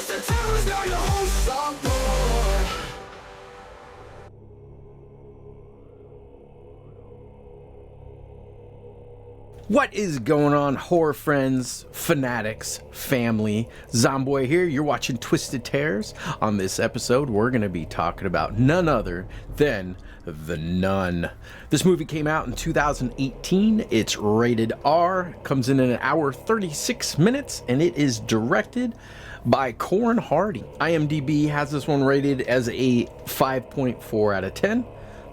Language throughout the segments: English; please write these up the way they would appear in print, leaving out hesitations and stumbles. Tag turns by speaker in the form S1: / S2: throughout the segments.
S1: Twisted Terror's now your host, Zomboy.
S2: What is going on, horror friends, fanatics, family? Zomboy here. You're watching Twisted Terrors. On this episode, we're going to be talking about none other than The Nun. This movie came out in 2018. It's rated R, comes in an hour 36 minutes, and it is directed by Corin Hardy. IMDb has this one rated as a 5.4 out of 10.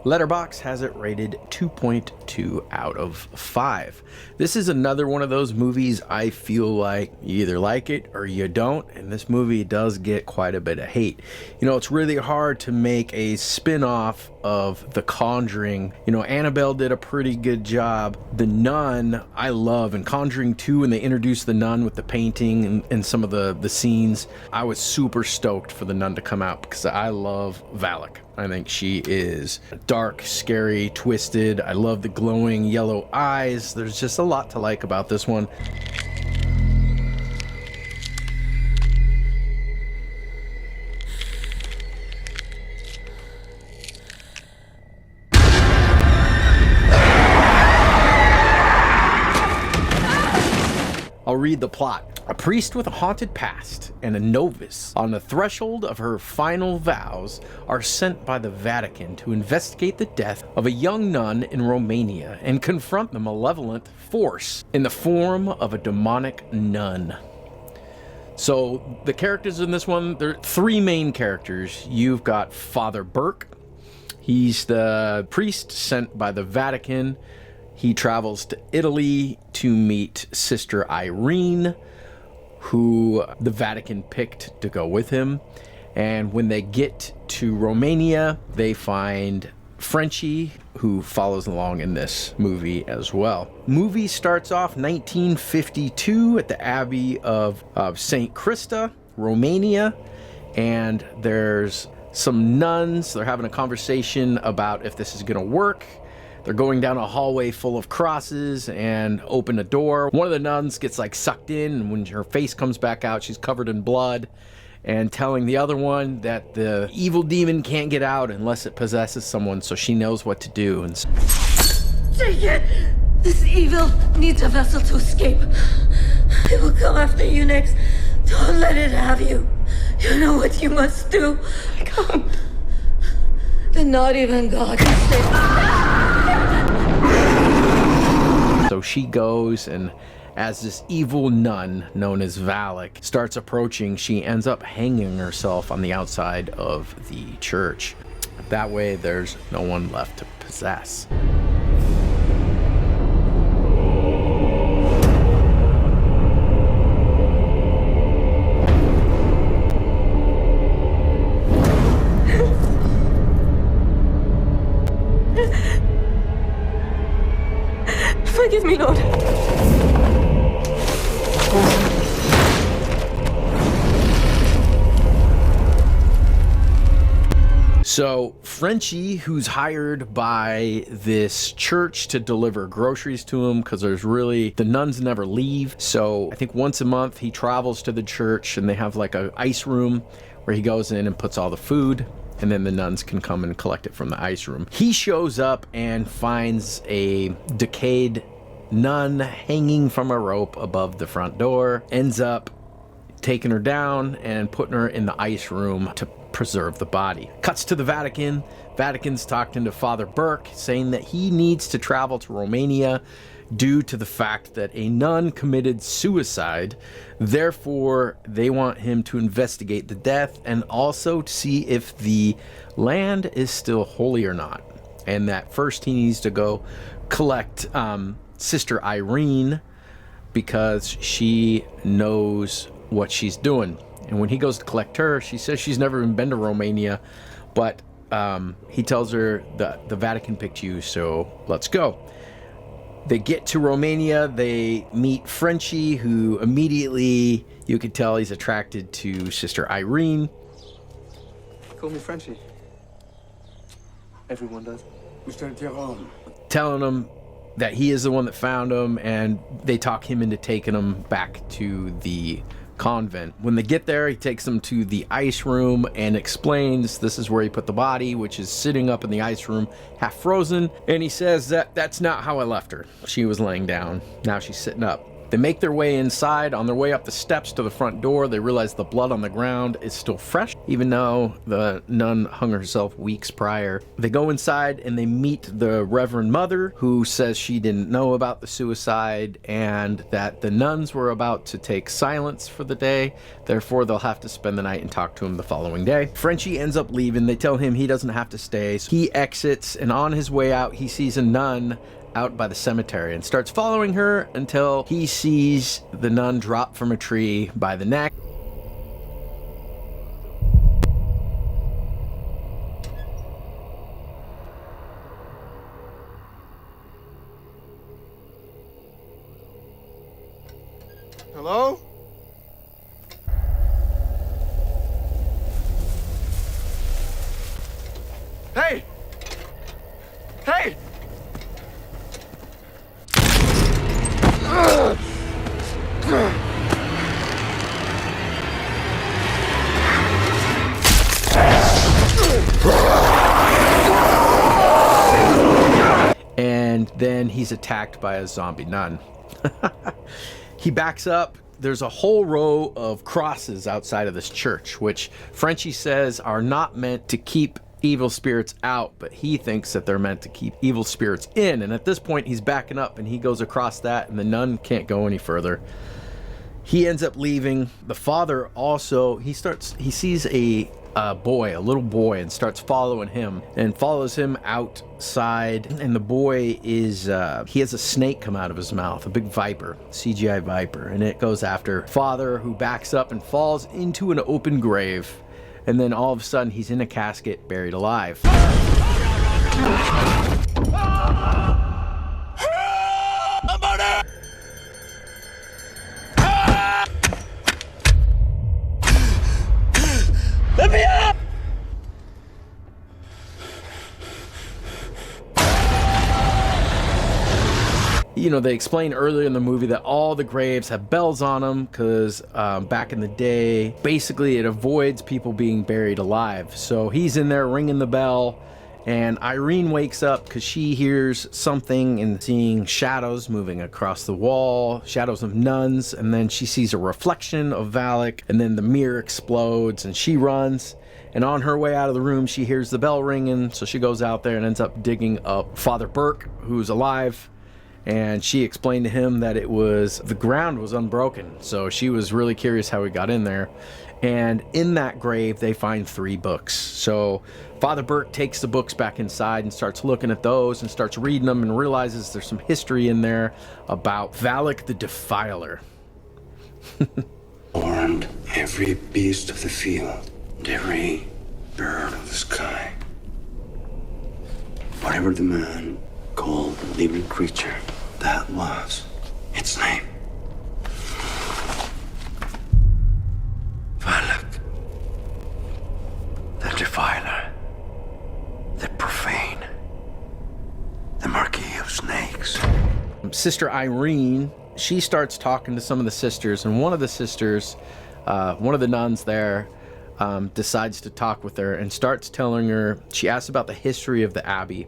S2: Letterboxd has it rated 2.2 out of 5. This is another one of those movies I feel like you either like it or you don't, and this movie does get quite a bit of hate. You know, it's really hard to make a spin-off of The Conjuring. You know, Annabelle did a pretty good job. The Nun, I love, and Conjuring 2, when they introduced the Nun with the painting and some of the scenes, I was super stoked for the Nun to come out because I love Valak. I think she is dark, scary, twisted. I love the glowing yellow eyes. There's just a lot to like about this one. I'll read the plot. A priest with a haunted past and a novice on the threshold of her final vows are sent by the Vatican to investigate the death of a young nun in Romania and confront the malevolent force in the form of a demonic nun. So the characters in this one, there are three main characters. You've got Father Burke. He's the priest sent by the Vatican. He travels to Italy to meet Sister Irene, who the Vatican picked to go with him. And when they get to Romania, they find Frenchie, who follows along in this movie as well. Movie starts off 1952 at the Abbey of St. Christa, Romania, and there's some nuns. They're having a conversation about if this is gonna work. They're going down a hallway full of crosses and open a door. One of the nuns gets like sucked in, and when her face comes back out, she's covered in blood, and telling the other one that the evil demon can't get out unless it possesses someone, so she knows what to do. And
S3: take it! This evil needs a vessel to escape. It will come after you next. Don't let it have you. You know what you must do. Come. Then not even God can save.
S2: So she goes, and as this evil nun known as Valak starts approaching, she ends up hanging herself on the outside of the church. That way there's no one left to possess.
S3: Forgive me, Lord.
S2: So Frenchie, who's hired by this church to deliver groceries to him, because the nuns never leave. So I think once a month he travels to the church, and they have like a ice room where he goes in and puts all the food, and then the nuns can come and collect it from the ice room. He shows up and finds a decayed nun hanging from a rope above the front door, ends up taking her down and putting her in the ice room to preserve the body. Cuts to the Vatican. Vatican's talking to Father Burke, saying that he needs to travel to Romania due to the fact that a nun committed suicide. Therefore, they want him to investigate the death and also to see if the land is still holy or not. And that first he needs to go collect Sister Irene, because she knows what she's doing. And when he goes to collect her, she says she's never even been to Romania, but he tells her that the Vatican picked you, so let's go. They get to Romania, they meet Frenchie, who immediately, you could tell he's attracted to Sister Irene.
S4: Call me Frenchie. Everyone does.
S2: Telling him that he is the one that found him, and they talk him into taking him back to the convent. When they get there, he takes them to the ice room and explains this is where he put the body, which is sitting up in the ice room, half frozen. And he says that that's not how I left her. She was laying down. Now she's sitting up. They make their way inside. On their way up the steps to the front door, they realize the blood on the ground is still fresh, even though the nun hung herself weeks prior. They go inside and they meet the Reverend Mother, who says she didn't know about the suicide and that the nuns were about to take silence for the day. Therefore, they'll have to spend the night and talk to him the following day. Frenchie ends up leaving. They tell him he doesn't have to stay. So he exits, and on his way out, he sees a nun out by the cemetery and starts following her until he sees the nun drop from a tree by the neck.
S4: Hello? Hey! Hey!
S2: And then he's attacked by a zombie nun. He backs up. There's a whole row of crosses outside of this church, which Frenchie says are not meant to keep evil spirits out, but he thinks that they're meant to keep evil spirits in. And at this point, he's backing up and he goes across that, and the nun can't go any further. He ends up leaving. The father also, he sees a little boy, and starts following him and follows him outside. And the boy is, he has a snake come out of his mouth, a big viper, CGI viper, and it goes after father, who backs up and falls into an open grave. And then all of a sudden, he's in a casket, buried alive.
S1: Let me up!
S2: You know, they explain earlier in the movie that all the graves have bells on them because back in the day, basically it avoids people being buried alive. So he's in there ringing the bell, and Irene wakes up because she hears something and seeing shadows moving across the wall, shadows of nuns, and then she sees a reflection of Valak, and then the mirror explodes and she runs. And on her way out of the room, she hears the bell ringing, so she goes out there and ends up digging up Father Burke, who's alive. And she explained to him that the ground was unbroken. So she was really curious how he got in there. And in that grave, they find 3 books. So Father Burke takes the books back inside and starts looking at those and starts reading them and realizes there's some history in there about Valak the Defiler.
S5: Warned every beast of the field and every bird of the sky. Whatever the man called the living creature, that was its name. Valak, the Defiler, the Profane, the Marquis of Snakes.
S2: Sister Irene, she starts talking to some of the sisters, and one of the sisters, one of the nuns there, decides to talk with her and starts telling her, she asks about the history of the abbey.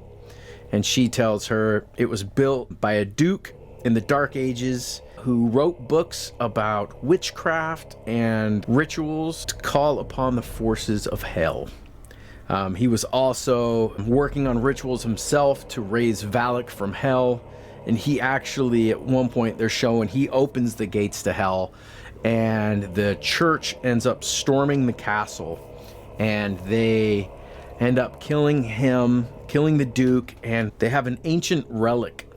S2: And she tells her it was built by a duke in the Dark Ages who wrote books about witchcraft and rituals to call upon the forces of hell. He was also working on rituals himself to raise Valak from hell. And he actually, at one point, they're showing he opens the gates to hell. And the church ends up storming the castle. And they end up killing him, killing the Duke, and they have an ancient relic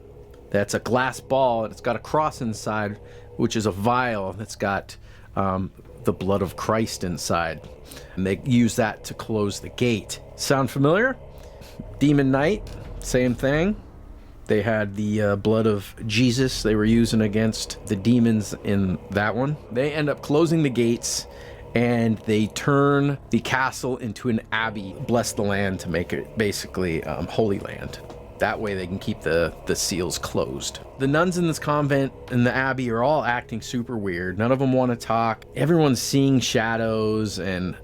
S2: that's a glass ball, and it's got a cross inside, which is a vial that's got the blood of Christ inside. And they use that to close the gate. Sound familiar? Demon Knight, same thing. They had the blood of Jesus they were using against the demons in that one. They end up closing the gates, and they turn the castle into an abbey, bless the land to make it basically holy land. That way they can keep the seals closed. The nuns in this convent and the abbey are all acting super weird. None of them want to talk. Everyone's seeing shadows, and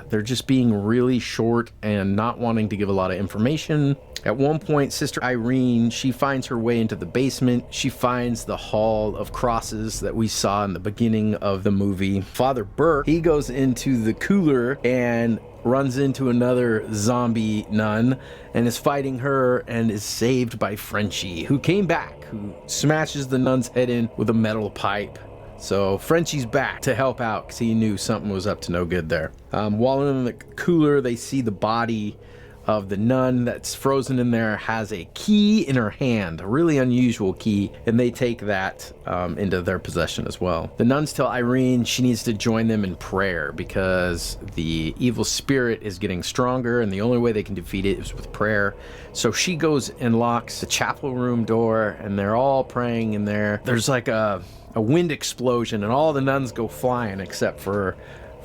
S2: they're just being really short and not wanting to give a lot of information. At one point, Sister Irene, she finds her way into the basement. She finds the Hall of Crosses that we saw in the beginning of the movie. Father Burke, he goes into the cooler and runs into another zombie nun and is fighting her and is saved by Frenchie, who came back, who smashes the nun's head in with a metal pipe. So Frenchie's back to help out because he knew something was up to no good there. While in the cooler, they see the body of the nun that's frozen in there, has a key in her hand, a really unusual key, and they take that into their possession as well. The nuns tell Irene she needs to join them in prayer because the evil spirit is getting stronger, and the only way they can defeat it is with prayer. So she goes and locks the chapel room door, and they're all praying in there. There's like a wind explosion, and all the nuns go flying except for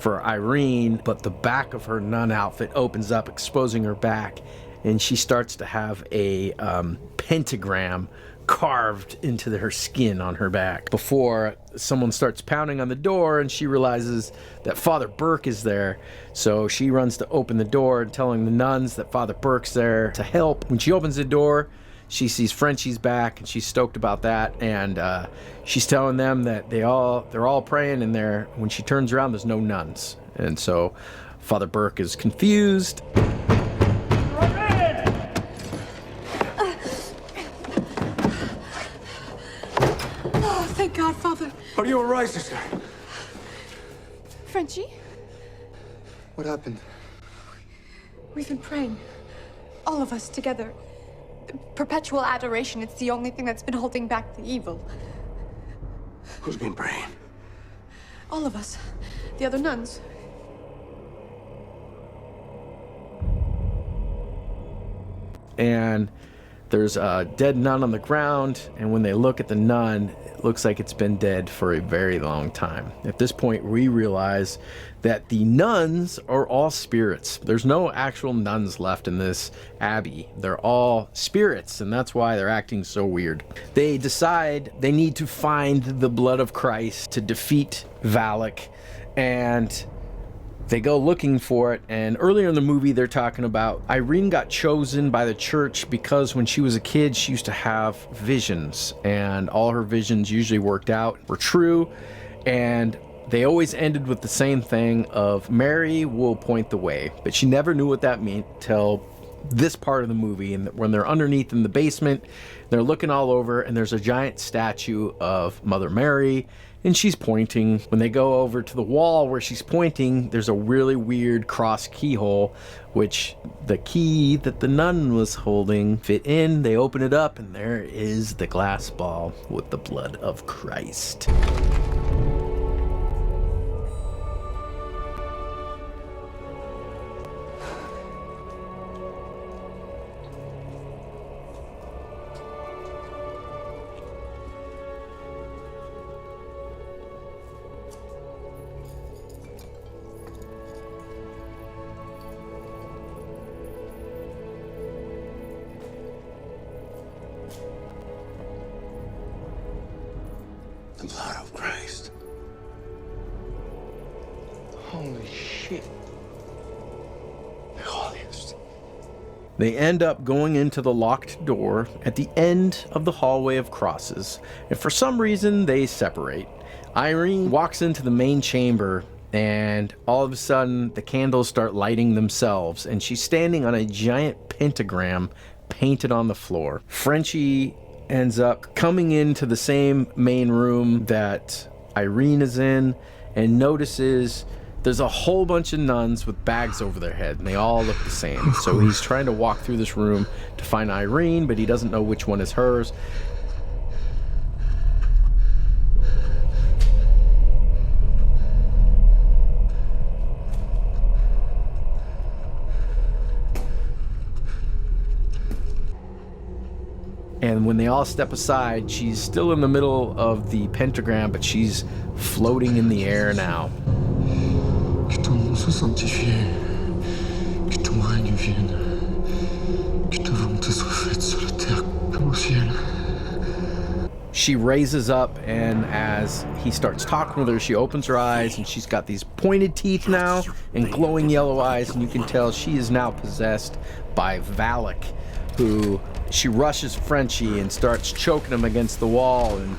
S2: Irene, but the back of her nun outfit opens up, exposing her back, and she starts to have a pentagram carved into her skin on her back before someone starts pounding on the door, and she realizes that Father Burke is there. So she runs to open the door, telling the nuns that Father Burke's there to help. When she opens the door, she sees Frenchie's back, and she's stoked about that, and she's telling them that they're all praying in there. When she turns around, there's no nuns, and so Father Burke is confused.
S6: Oh, thank God, Father.
S4: Are you all right, sister?
S6: Frenchie,
S4: What happened?
S6: we've been praying. All of us together. Perpetual adoration, it's the only thing that's been holding back the evil.
S4: Who's been praying?
S6: All of us. The other nuns.
S2: And there's a dead nun on the ground, and when they look at the nun, it looks like it's been dead for a very long time. At this point, we realize that the nuns are all spirits. There's no actual nuns left in this abbey. They're all spirits, and that's why they're acting so weird. They decide they need to find the blood of Christ to defeat Valak, and they go looking for it. And earlier in the movie, they're talking about Irene got chosen by the church because when she was a kid, she used to have visions, and all her visions usually worked out, were true, and they always ended with the same thing of Mary will point the way. But she never knew what that meant till this part of the movie, and when they're underneath in the basement, they're looking all over, and there's a giant statue of Mother Mary, and she's pointing. When they go over to the wall where she's pointing, there's a really weird cross keyhole, which the key that the nun was holding fit in. They open it up, and there is the glass ball with the blood of Christ.
S5: The blood of Christ.
S4: Holy shit.
S5: The holiest.
S2: They end up going into the locked door at the end of the hallway of crosses, and for some reason they separate. Irene walks into the main chamber, and all of a sudden the candles start lighting themselves, and she's standing on a giant pentagram painted on the floor. Frenchie ends up coming into the same main room that Irene is in and notices there's a whole bunch of nuns with bags over their head, and they all look the same. So he's trying to walk through this room to find Irene, but he doesn't know which one is hers. And when they all step aside, she's still in the middle of the pentagram, but she's floating in the air now.
S5: Que ton nom soit sanctifié, que ton règne vienne, que ta volonté soit faite sur la
S2: she raises up, and as he starts talking with her, she opens her eyes, and she's got these pointed teeth now and glowing yellow eyes, and you can tell she is now possessed by Valak, who she rushes Frenchie and starts choking him against the wall, and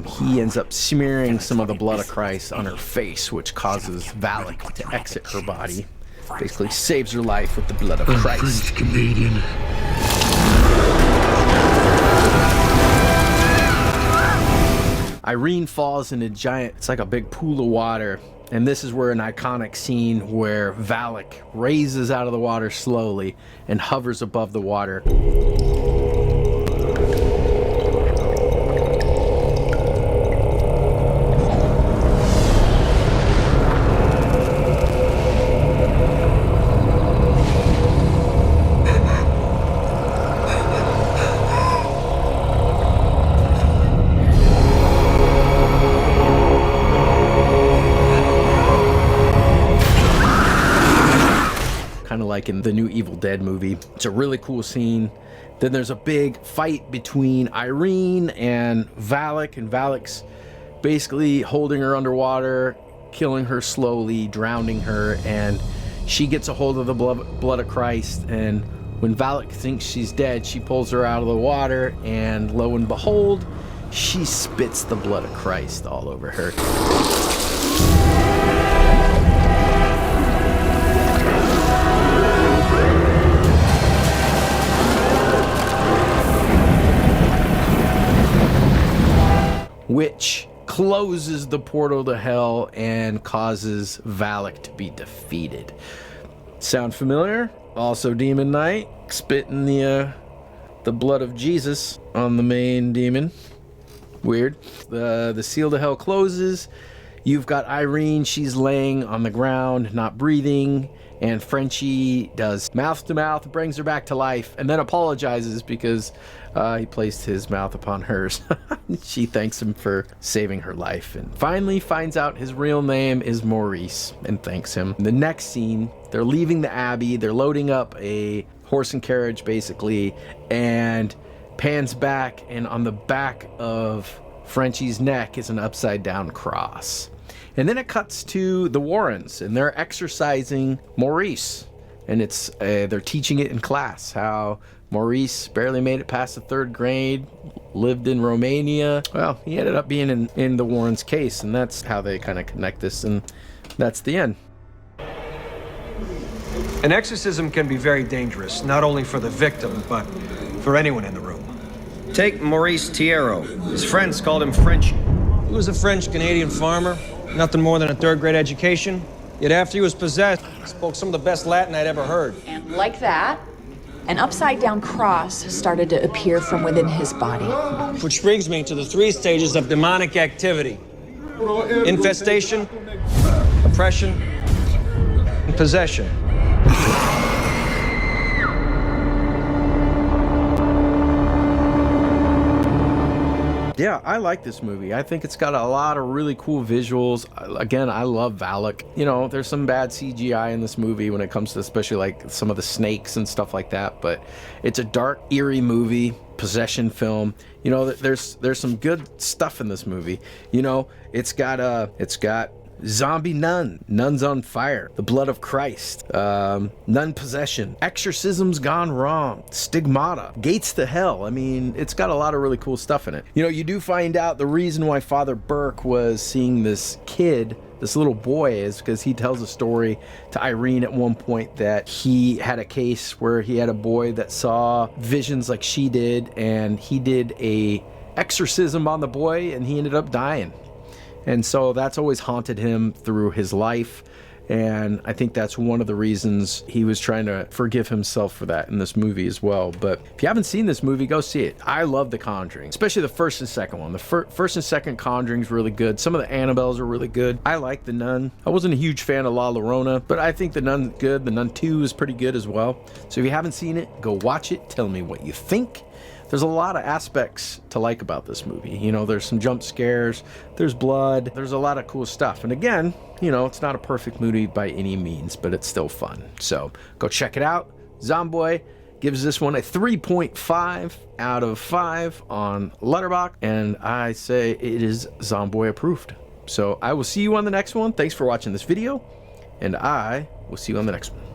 S2: he ends up smearing some of the blood of Christ on her face, which causes Valak to exit her body. Basically saves her life with the blood of Christ.
S5: Canadian.
S2: Irene falls in a giant, it's like a big pool of water, and this is where an iconic scene where Valak raises out of the water slowly and hovers above the water. Kind of like in the new Evil Dead movie. It's a really cool scene. Then there's a big fight between Irene and Valak's basically holding her underwater, killing her slowly, drowning her, and she gets a hold of the blood of Christ, and when Valak thinks she's dead, she pulls her out of the water, and lo and behold, she spits the blood of Christ all over her. Which closes the portal to hell and causes Valak to be defeated. Sound familiar? Also Demon Knight, spitting the blood of Jesus on the main demon. Weird. The seal to hell closes. You've got Irene, she's laying on the ground, not breathing, and Frenchie does mouth to mouth, brings her back to life, and then apologizes because he placed his mouth upon hers. She thanks him for saving her life, and finally finds out his real name is Maurice and thanks him. In the next scene, they're leaving the Abbey, they're loading up a horse and carriage basically, and pans back, and on the back of Frenchie's neck is an upside down cross. And then it cuts to the Warrens, and they're exercising Maurice, and it's they're teaching it in class how Maurice barely made it past the 3rd grade, lived in Romania. Well, he ended up being in the Warrens' case, and that's how they kind of connect this, and that's the end.
S7: An exorcism can be very dangerous, not only for the victim, but for anyone in the room.
S8: Take Maurice Tiero. His friends called him Frenchie.
S7: He was a French-Canadian farmer, nothing more than a 3rd grade education. Yet after he was possessed, he spoke some of the best Latin I'd ever heard.
S9: And like that, an upside-down cross started to appear from within his body.
S7: Which brings me to the 3 stages of demonic activity: infestation, oppression, and possession.
S2: Yeah, I like this movie. I think it's got a lot of really cool visuals. Again, I love Valak. You know, there's some bad CGI in this movie when it comes to especially like some of the snakes and stuff like that, but it's a dark, eerie movie, possession film. You know, there's some good stuff in this movie. You know, it's got zombie nuns on fire, the blood of Christ, nun possession, exorcisms gone wrong, stigmata, gates to hell. I mean, it's got a lot of really cool stuff in it. You know, you do find out the reason why Father Burke was seeing this kid, this little boy, is because he tells a story to Irene at one point that he had a case where he had a boy that saw visions like she did, and he did a exorcism on the boy and he ended up dying. And so that's always haunted him through his life. And I think that's one of the reasons he was trying to forgive himself for that in this movie as well. But if you haven't seen this movie, go see it. I love The Conjuring, especially the first and second one. The first and second Conjuring's really good. Some of the Annabelles are really good. I like The Nun. I wasn't a huge fan of La Llorona, but I think The Nun's good. The Nun 2 is pretty good as well. So if you haven't seen it, go watch it. Tell me what you think. There's a lot of aspects to like about this movie. You know, there's some jump scares, there's blood, there's a lot of cool stuff. And again, you know, it's not a perfect movie by any means, but it's still fun. So go check it out. Zomboy, gives this one a 3.5 out of 5 on Letterboxd, and I say it is Zomboy approved. So I will see you on the next one. Thanks for watching this video, and I will see you on the next one.